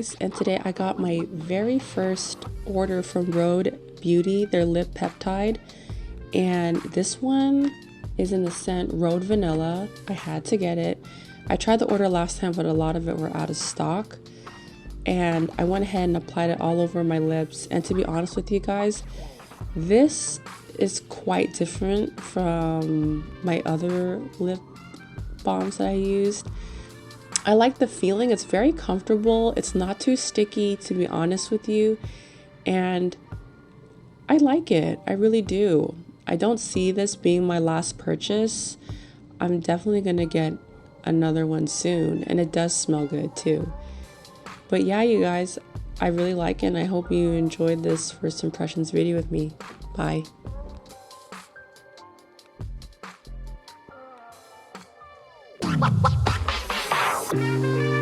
guys, and today I got my very first order from RHODE Beauty, their lip peptide, and this one is in the scent RHODE Vanilla. I had to get it. I tried the order last time, but a lot of it were out of stock, and I went ahead and applied it all over my lips. And to be honest with you guys, this is quite different from my other lip balms that I used. I like the feeling. It's very comfortable. It's not too sticky, to be honest with you, and I like it. I really do. I don't see this being my last purchase. I'm definitely gonna get another one soon, and it does smell good too. But yeah, you guys, I really like it, and I hope you enjoyed this first impressions video with me. Bye. Wow.